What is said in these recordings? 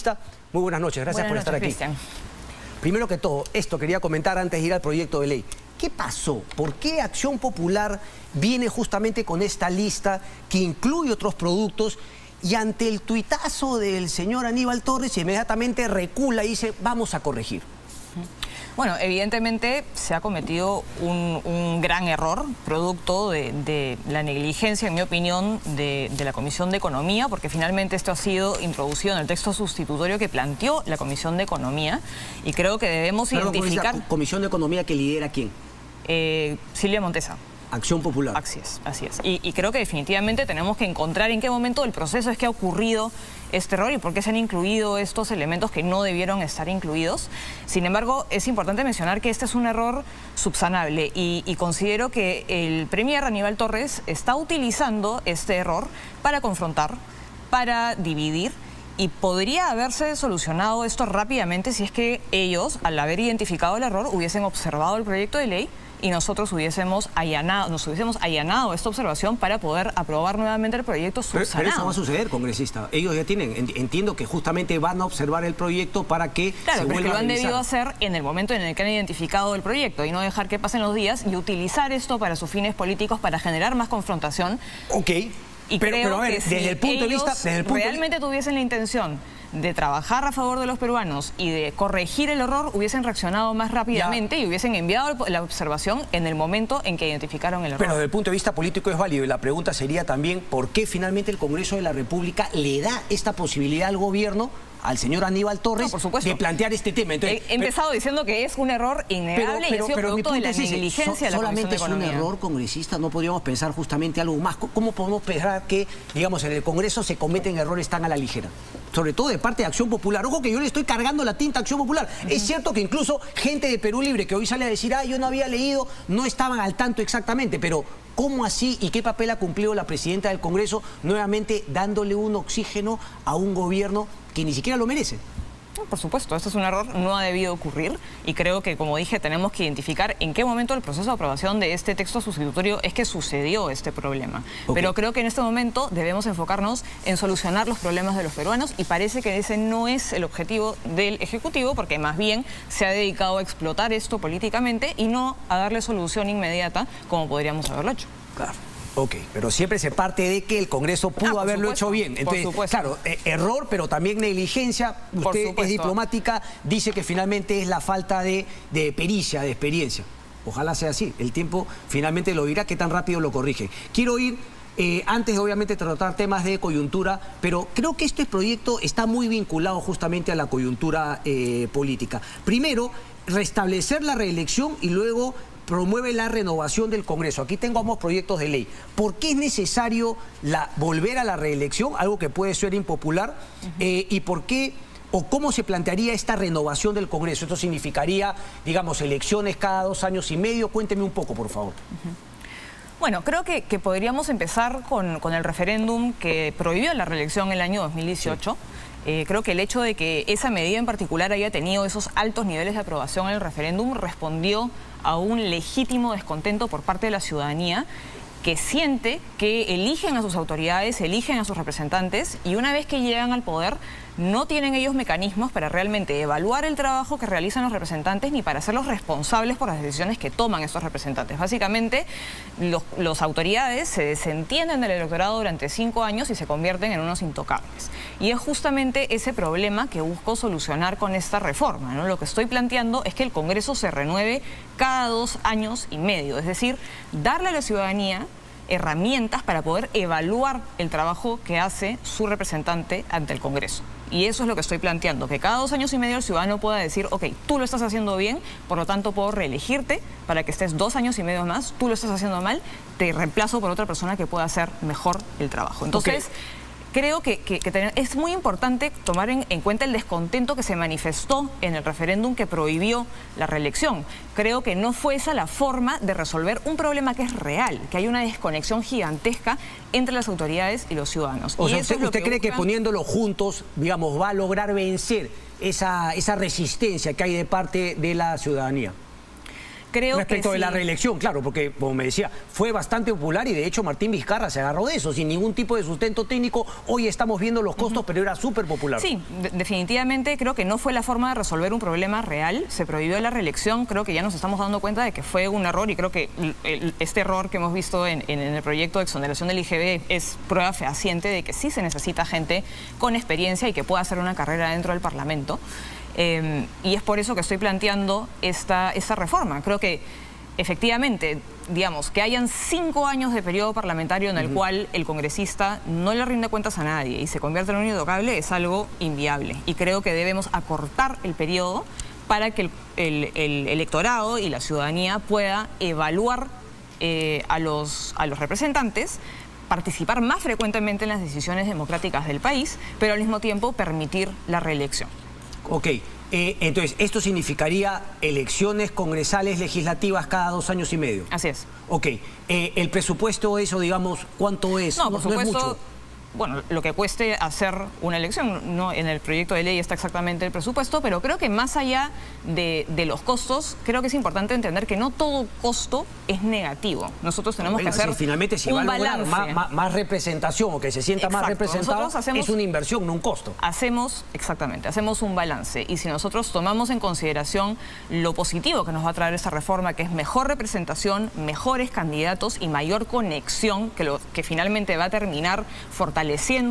Congresista, muy buenas noches, gracias por estar aquí. Cristian. Primero que todo, esto quería comentar antes de ir al proyecto de ley. ¿Qué pasó? ¿Por qué Acción Popular viene justamente con esta lista que incluye otros productos y ante el tuitazo del señor Aníbal Torres inmediatamente recula y dice vamos a corregir? Bueno, evidentemente se ha cometido un gran error, producto de la negligencia, en mi opinión, de la Comisión de Economía, porque finalmente esto ha sido introducido en el texto sustitutorio que planteó la Comisión de Economía, y creo que debemos identificar... ¿Comisión de Economía que lidera quién? Silvia Montesa. Acción Popular. Así es, así es. Y creo que definitivamente tenemos que encontrar en qué momento del proceso es que ha ocurrido este error y por qué se han incluido estos elementos que no debieron estar incluidos. Sin embargo, es importante mencionar que este es un error subsanable y considero que el premier Aníbal Torres está utilizando este error para confrontar, para dividir, y podría haberse solucionado esto rápidamente si es que ellos, al haber identificado el error, hubiesen observado el proyecto de ley y nosotros nos hubiésemos allanado esta observación para poder aprobar nuevamente el proyecto subsanado. Pero eso va a suceder, congresista. Ellos ya tienen, entiendo que justamente van a observar el proyecto para que claro, se pero vuelva es que lo a han revisar. debido hacer en el momento en el que han identificado el proyecto y no dejar que pasen los días y utilizar esto para sus fines políticos, para generar más confrontación. Ok. Y pero a ver, que si desde el punto de vista... realmente tuviesen la intención de trabajar a favor de los peruanos y de corregir el error, hubiesen reaccionado más rápidamente y hubiesen enviado la observación en el momento en que identificaron el error. Pero desde el punto de vista político es válido y la pregunta sería también ¿por qué finalmente el Congreso de la República le da esta posibilidad al gobierno, al señor Aníbal Torres, de plantear este tema? Entonces, he empezado diciendo que es un error innegable y ha sido producto de la negligencia de la Comisión de Economía. ¿Solamente es un error, congresista? ¿No podríamos pensar justamente algo más? ¿Cómo podemos pensar que, digamos, en el Congreso se cometen errores tan a la ligera? Sobre todo de parte de Acción Popular. Ojo que yo le estoy cargando la tinta a Acción Popular. Es cierto que incluso gente de Perú Libre que hoy sale a decir, yo no había leído, no estaban al tanto exactamente, pero ¿cómo así y qué papel ha cumplido la presidenta del Congreso nuevamente dándole un oxígeno a un gobierno que ni siquiera lo merece? Por supuesto, este es un error, no ha debido ocurrir y creo que, como dije, tenemos que identificar en qué momento del proceso de aprobación de este texto sustitutorio es que sucedió este problema. Pero creo que en este momento debemos enfocarnos en solucionar los problemas de los peruanos y parece que ese no es el objetivo del Ejecutivo porque más bien se ha dedicado a explotar esto políticamente y no a darle solución inmediata como podríamos haberlo hecho. Claro. Ok, pero siempre se parte de que el Congreso pudo haberlo hecho bien. Entonces, claro, error, pero también negligencia. Usted es diplomática, dice que finalmente es la falta de pericia, de experiencia. Ojalá sea así. El tiempo finalmente lo dirá, qué tan rápido lo corrige. Quiero ir, antes de obviamente tratar temas de coyuntura, pero creo que este proyecto está muy vinculado justamente a la coyuntura política. Primero, restablecer la reelección y luego promueve la renovación del Congreso. Aquí tengo ambos proyectos de ley. ¿Por qué es necesario volver a la reelección? Algo que puede ser impopular. ¿Y por qué o cómo se plantearía esta renovación del Congreso? ¿Esto significaría, digamos, elecciones cada 2 años y medio? Cuénteme un poco, por favor. Bueno, creo que podríamos empezar con el referéndum que prohibió la reelección en el año 2018. Sí. Creo que el hecho de que esa medida en particular haya tenido esos altos niveles de aprobación en el referéndum respondió a un legítimo descontento por parte de la ciudadanía que siente que eligen a sus autoridades, eligen a sus representantes y una vez que llegan al poder no tienen ellos mecanismos para realmente evaluar el trabajo que realizan los representantes ni para hacerlos responsables por las decisiones que toman estos representantes. Básicamente, las autoridades se desentienden del electorado durante 5 años y se convierten en unos intocables. Y es justamente ese problema que busco solucionar con esta reforma, ¿no? Lo que estoy planteando es que el Congreso se renueve cada 2 años y medio, es decir, darle a la ciudadanía herramientas para poder evaluar el trabajo que hace su representante ante el Congreso. Y eso es lo que estoy planteando, que cada 2 años y medio el ciudadano pueda decir, ok, tú lo estás haciendo bien, por lo tanto puedo reelegirte para que estés 2 años y medio más, tú lo estás haciendo mal, te reemplazo por otra persona que pueda hacer mejor el trabajo. Entonces, creo que es muy importante tomar en cuenta el descontento que se manifestó en el referéndum que prohibió la reelección. Creo que no fue esa la forma de resolver un problema que es real, que hay una desconexión gigantesca entre las autoridades y los ciudadanos. O sea, ¿usted cree que poniéndolo juntos, digamos, va a lograr vencer esa resistencia que hay de parte de la ciudadanía? Creo respecto que de la sí. reelección, claro, porque, como me decía, fue bastante popular y de hecho Martín Vizcarra se agarró de eso, sin ningún tipo de sustento técnico. Hoy estamos viendo los costos, pero era súper popular. Sí, definitivamente creo que no fue la forma de resolver un problema real. Se prohibió la reelección, creo que ya nos estamos dando cuenta de que fue un error y creo que este error que hemos visto en el proyecto de exoneración del IGB es prueba fehaciente de que sí se necesita gente con experiencia y que pueda hacer una carrera dentro del Parlamento. Y es por eso que estoy planteando esta reforma. Creo que efectivamente, digamos, que hayan 5 años de periodo parlamentario en el cual el congresista no le rinde cuentas a nadie y se convierte en un intocable es algo inviable. Y creo que debemos acortar el periodo para que el electorado y la ciudadanía pueda evaluar a los representantes, participar más frecuentemente en las decisiones democráticas del país, pero al mismo tiempo permitir la reelección. Ok, entonces esto significaría elecciones congresales legislativas cada 2 años y medio. Así es. Ok, el presupuesto, eso, digamos, ¿cuánto es? No, por supuesto, es mucho. Bueno, lo que cueste hacer una elección, no en el proyecto de ley está exactamente el presupuesto, pero creo que más allá de los costos, creo que es importante entender que no todo costo es negativo. Nosotros tenemos que hacer finalmente, si un va a lograr balance. más representación o que se sienta más representado, es una inversión, no un costo. Exactamente, hacemos un balance. Y si nosotros tomamos en consideración lo positivo que nos va a traer esta reforma, que es mejor representación, mejores candidatos y mayor conexión, que finalmente va a terminar fortaleciendo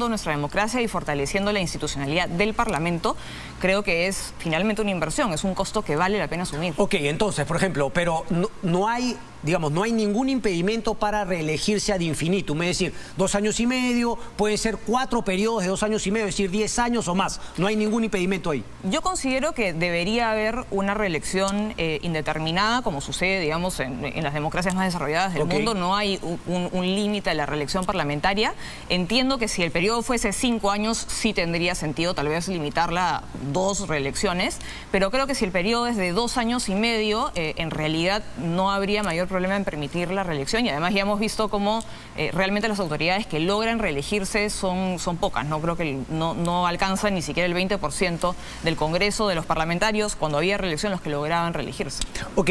nuestra democracia y fortaleciendo la institucionalidad del Parlamento, creo que es finalmente una inversión, es un costo que vale la pena asumir. Ok, entonces, por ejemplo, pero no hay, digamos, no hay ningún impedimento para reelegirse ad infinitum, es decir, 2 años y medio, pueden ser 4 periodos de 2 años y medio, es decir, 10 años o más, no hay ningún impedimento ahí. Yo considero que debería haber una reelección indeterminada, como sucede, digamos, en las democracias más desarrolladas del mundo. No hay un límite a la reelección parlamentaria. Entiendo que si el periodo fuese 5 años, sí tendría sentido tal vez limitarla a 2 reelecciones, pero creo que si el periodo es de 2 años y medio, en realidad no habría mayor problema en permitir la reelección, y además ya hemos visto cómo realmente las autoridades que logran reelegirse son pocas, ¿no? Creo que no alcanzan ni siquiera el 20% del Congreso, de los parlamentarios, cuando había reelección, los que lograban reelegirse. Ok,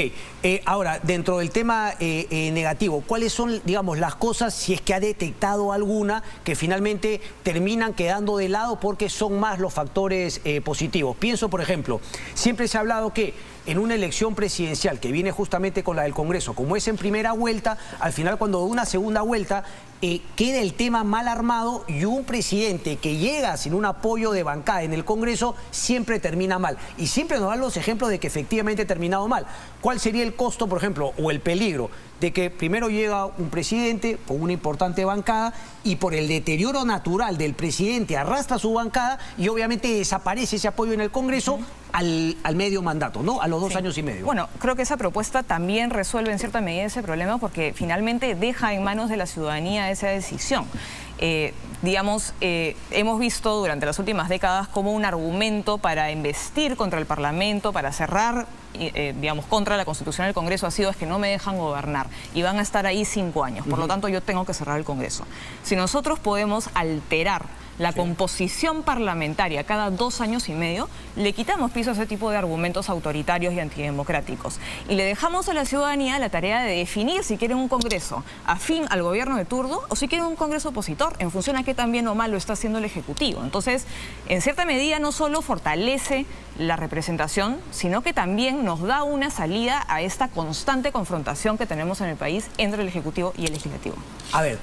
ahora, dentro del tema negativo, ¿cuáles son, digamos, las cosas, si es que ha detectado alguna, que finalmente terminan quedando de lado porque son más los factores positivos? Pienso, por ejemplo, siempre se ha hablado que en una elección presidencial que viene justamente con la del Congreso, como es en primera vuelta, al final cuando una segunda vuelta queda el tema mal armado y un presidente que llega sin un apoyo de bancada en el Congreso siempre termina mal. Y siempre nos dan los ejemplos de que efectivamente ha terminado mal. ¿Cuál sería el costo, por ejemplo, o el peligro de que primero llega un presidente con una importante bancada y por el deterioro natural del presidente arrastra su bancada y obviamente desaparece ese apoyo en el Congreso al medio mandato, ¿no? A los 2 años y medio. Bueno, creo que esa propuesta también resuelve en cierta medida ese problema porque finalmente deja en manos de la ciudadanía esa decisión. Hemos visto durante las últimas décadas como un argumento para embestir contra el Parlamento, para cerrar, contra la Constitución del Congreso ha sido es que no me dejan gobernar y van a estar ahí 5 años. Por lo tanto, yo tengo que cerrar el Congreso. Si nosotros podemos alterar la composición parlamentaria cada 2 años y medio, le quitamos piso a ese tipo de argumentos autoritarios y antidemocráticos. Y le dejamos a la ciudadanía la tarea de definir si quieren un Congreso afín al gobierno de turno o si quieren un Congreso opositor, en función a qué tan bien o mal lo está haciendo el Ejecutivo. Entonces, en cierta medida, no solo fortalece la representación, sino que también nos da una salida a esta constante confrontación que tenemos en el país entre el Ejecutivo y el Legislativo. A ver,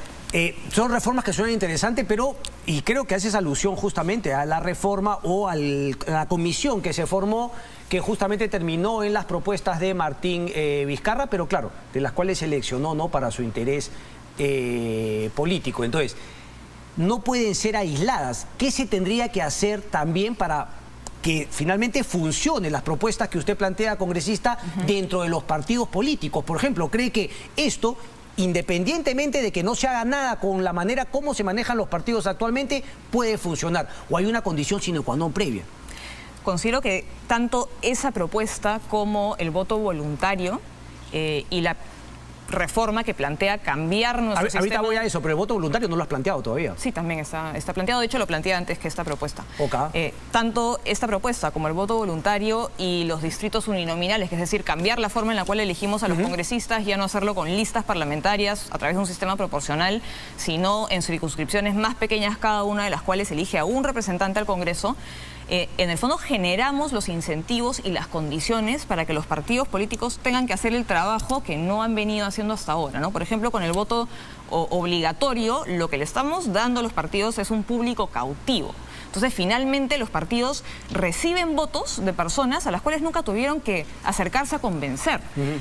son reformas que suenan interesantes, pero, y creo que haces alusión justamente a la reforma o a la comisión que se formó, que justamente terminó en las propuestas de Martín Vizcarra, pero claro, de las cuales seleccionó, ¿no?, para su interés político. Entonces, no pueden ser aisladas. ¿Qué se tendría que hacer también para que finalmente funcionen las propuestas que usted plantea, congresista, dentro de los partidos políticos? Por ejemplo, ¿cree que esto, independientemente de que no se haga nada con la manera como se manejan los partidos actualmente, puede funcionar? ¿O hay una condición sine qua non previa? Considero que tanto esa propuesta como el voto voluntario y la reforma que plantea cambiar nuestro sistema. Ahorita voy a eso, pero el voto voluntario no lo has planteado todavía. Sí, también está planteado. De hecho, lo planteé antes que esta propuesta. Okay. Tanto esta propuesta como el voto voluntario y los distritos uninominales, que es decir, cambiar la forma en la cual elegimos a los congresistas, ya no hacerlo con listas parlamentarias a través de un sistema proporcional, sino en circunscripciones más pequeñas, cada una de las cuales elige a un representante al Congreso. En el fondo generamos los incentivos y las condiciones para que los partidos políticos tengan que hacer el trabajo que no han venido haciendo hasta ahora, ¿no? Por ejemplo, con el voto obligatorio, lo que le estamos dando a los partidos es un público cautivo. Entonces, finalmente, los partidos reciben votos de personas a las cuales nunca tuvieron que acercarse a convencer.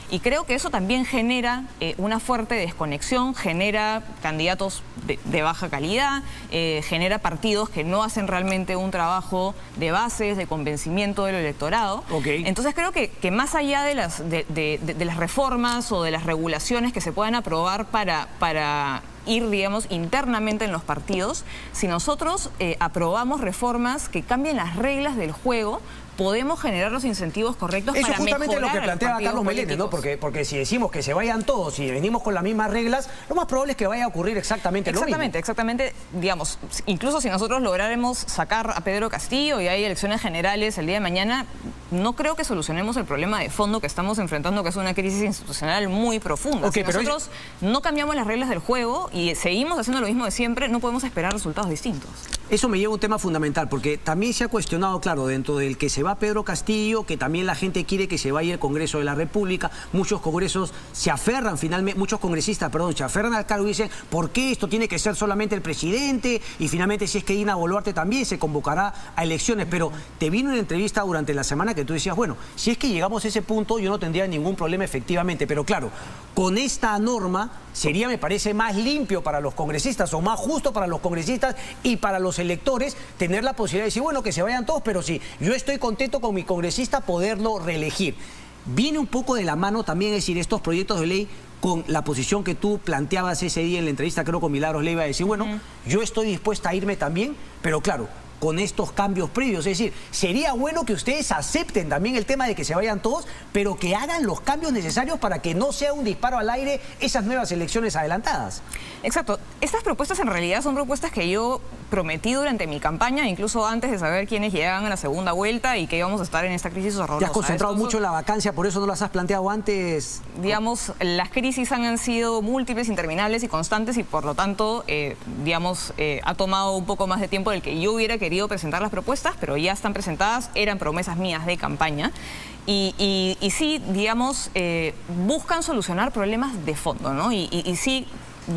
Y creo que eso también genera una fuerte desconexión, genera candidatos de baja calidad, genera partidos que no hacen realmente un trabajo de bases, de convencimiento del electorado. Entonces, creo que más allá de las reformas o de las regulaciones que se puedan aprobar para ir, digamos, internamente en los partidos, si nosotros aprobamos reformas que cambien las reglas del juego, podemos generar los incentivos correctos para mejorar. Eso justamente lo que planteaba Carlos Meléndez, ¿no? Porque si decimos que se vayan todos y venimos con las mismas reglas, lo más probable es que vaya a ocurrir exactamente lo mismo. Exactamente. Digamos, incluso si nosotros lográramos sacar a Pedro Castillo y hay elecciones generales el día de mañana, no creo que solucionemos el problema de fondo que estamos enfrentando, que es una crisis institucional muy profunda. Si nosotros no cambiamos las reglas del juego y seguimos haciendo lo mismo de siempre, no podemos esperar resultados distintos. Eso me lleva a un tema fundamental, porque también se ha cuestionado, claro, dentro del que se va Pedro Castillo, que también la gente quiere que se vaya el Congreso de la República. Muchos congresos se aferran finalmente, muchos congresistas, perdón, se aferran al cargo y dicen, ¿por qué esto tiene que ser solamente el presidente? Y finalmente, si es que Dina Boluarte también se convocará a elecciones. Pero te vino una entrevista durante la semana que tú decías, bueno, si es que llegamos a ese punto, yo no tendría ningún problema efectivamente. Pero claro, con esta norma sería, me parece, más limpio para los congresistas o más justo para los congresistas y para los electores tener la posibilidad de decir, bueno, que se vayan todos, pero sí, yo estoy contento con mi congresista poderlo reelegir. Viene un poco de la mano también, es decir, estos proyectos de ley con la posición que tú planteabas ese día en la entrevista, creo con Milagros Leiva, de decir, bueno, yo estoy dispuesta a irme también, pero claro, con estos cambios previos. Es decir, sería bueno que ustedes acepten también el tema de que se vayan todos, pero que hagan los cambios necesarios para que no sea un disparo al aire esas nuevas elecciones adelantadas. Exacto. Estas propuestas en realidad son propuestas que yo prometí durante mi campaña, incluso antes de saber quiénes llegaban a la segunda vuelta y que íbamos a estar en esta crisis horrorosa. Te has concentrado mucho en la vacancia, por eso no las has planteado antes. Digamos, las crisis han sido múltiples, interminables y constantes y por lo tanto, ha tomado un poco más de tiempo del que yo hubiera querido presentar las propuestas, pero ya están presentadas, eran promesas mías de campaña. Y sí, digamos, buscan solucionar problemas de fondo, ¿no? Y sí,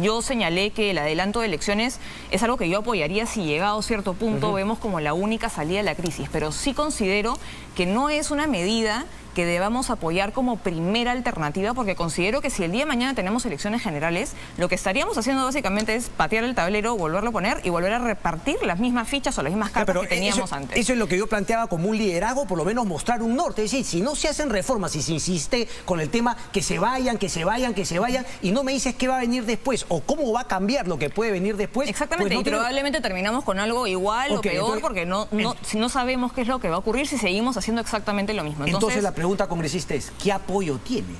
yo señalé que el adelanto de elecciones es algo que yo apoyaría si llegado a cierto punto vemos como la única salida de la crisis, pero sí considero que no es una medida que debamos apoyar como primera alternativa, porque considero que si el día de mañana tenemos elecciones generales, lo que estaríamos haciendo básicamente es patear el tablero, volverlo a poner y volver a repartir las mismas fichas o las mismas cartas que teníamos antes. Eso es lo que yo planteaba como un liderazgo, por lo menos mostrar un norte. Es decir, si no se hacen reformas y se insiste con el tema que se vayan, y no me dices qué va a venir después o cómo va a cambiar lo que puede venir después. Exactamente, pues probablemente terminamos con algo igual o peor, porque no sabemos qué es lo que va a ocurrir si seguimos haciendo exactamente lo mismo. Entonces la pregunta, congresista, es ¿qué apoyo tiene?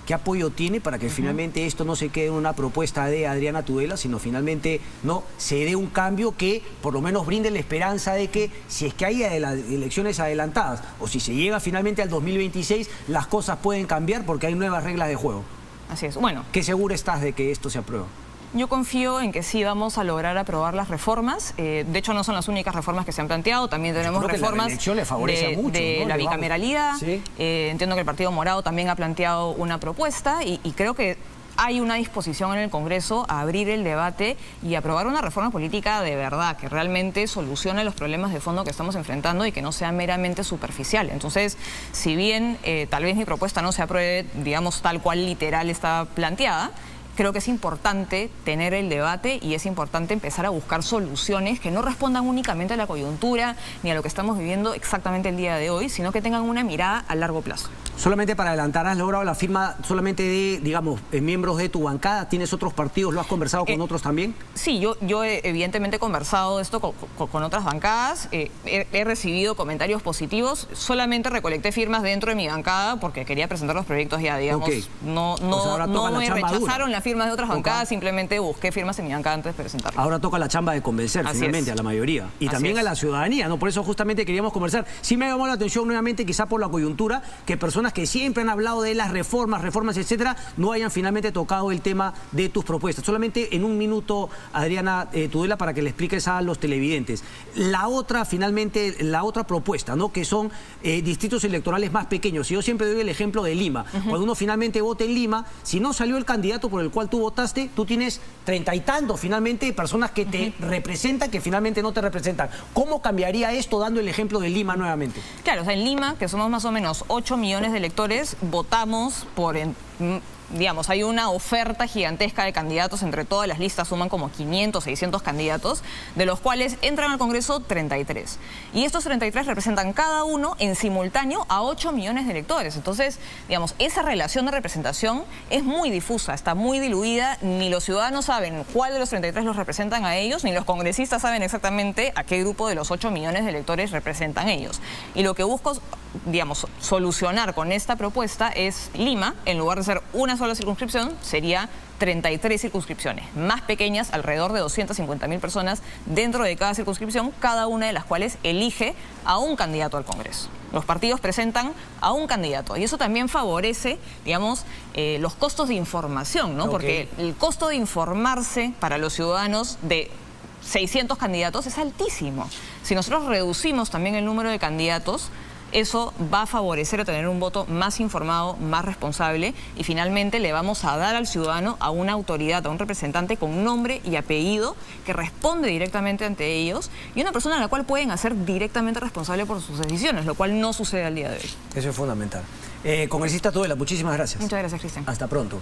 ¿Qué apoyo tiene para que finalmente esto no se quede en una propuesta de Adriana Tudela, sino finalmente no se dé un cambio que por lo menos brinde la esperanza de que si es que hay elecciones adelantadas o si se llega finalmente al 2026, las cosas pueden cambiar porque hay nuevas reglas de juego? Así es. Bueno, ¿qué segura estás de que esto se apruebe? Yo confío en que sí vamos a lograr aprobar las reformas. De hecho, no son las únicas reformas que se han planteado. También tenemos reformas de la bicameralidad. ¿Sí? Entiendo que el Partido Morado también ha planteado una propuesta y creo que hay una disposición en el Congreso a abrir el debate y aprobar una reforma política de verdad, que realmente solucione los problemas de fondo que estamos enfrentando y que no sea meramente superficial. Entonces, si bien tal vez mi propuesta no se apruebe, digamos, tal cual literal está planteada, creo que es importante tener el debate y es importante empezar a buscar soluciones que no respondan únicamente a la coyuntura ni a lo que estamos viviendo exactamente el día de hoy, sino que tengan una mirada a largo plazo. Solamente para adelantar, ¿has logrado la firma solamente de, digamos, miembros de tu bancada? ¿Tienes otros partidos? ¿Lo has conversado con otros también? Sí, yo evidentemente he conversado esto con otras bancadas, he recibido comentarios positivos, solamente recolecté firmas dentro de mi bancada porque quería presentar los proyectos ya, digamos, no me rechazaron las firmas de otras bancadas, simplemente busqué firmas en mi bancada antes de presentarlas. Ahora toca la chamba de convencer finalmente a la mayoría y también a la ciudadanía, ¿no? Por eso justamente queríamos conversar. Sí me llamó la atención nuevamente, quizá por la coyuntura, que personas que siempre han hablado de las reformas, etcétera, no hayan finalmente tocado el tema de tus propuestas. Solamente en un minuto, Adriana Tudela, para que le expliques a los televidentes. La otra propuesta, ¿no? Que son distritos electorales más pequeños. Y yo siempre doy el ejemplo de Lima. Cuando uno finalmente vota en Lima, si no salió el candidato por el cual tú votaste, tú tienes 30 y tantos finalmente personas que te representan, que finalmente no te representan. ¿Cómo cambiaría esto dando el ejemplo de Lima nuevamente? Claro, o sea, en Lima, que somos más o menos 8 millones de electores, votamos por... digamos, hay una oferta gigantesca de candidatos, entre todas las listas suman como 500, 600 candidatos, de los cuales entran al Congreso 33. Y estos 33 representan cada uno en simultáneo a 8 millones de electores. Entonces, digamos, esa relación de representación es muy difusa, está muy diluida, ni los ciudadanos saben cuál de los 33 los representan a ellos, ni los congresistas saben exactamente a qué grupo de los 8 millones de electores representan ellos. Y lo que busco, digamos, solucionar con esta propuesta es Lima, en lugar de ser una sola circunscripción, sería 33 circunscripciones más pequeñas, alrededor de 250.000 personas dentro de cada circunscripción, cada una de las cuales elige a un candidato al Congreso. Los partidos presentan a un candidato y eso también favorece, digamos, los costos de información, ¿no? Porque el costo de informarse para los ciudadanos de 600 candidatos es altísimo. Si nosotros reducimos también el número de candidatos, eso va a favorecer a tener un voto más informado, más responsable y finalmente le vamos a dar al ciudadano a una autoridad, a un representante con nombre y apellido que responde directamente ante ellos y una persona a la cual pueden hacer directamente responsable por sus decisiones, lo cual no sucede al día de hoy. Eso es fundamental. Congresista Tudela, muchísimas gracias. Muchas gracias, Cristian. Hasta pronto.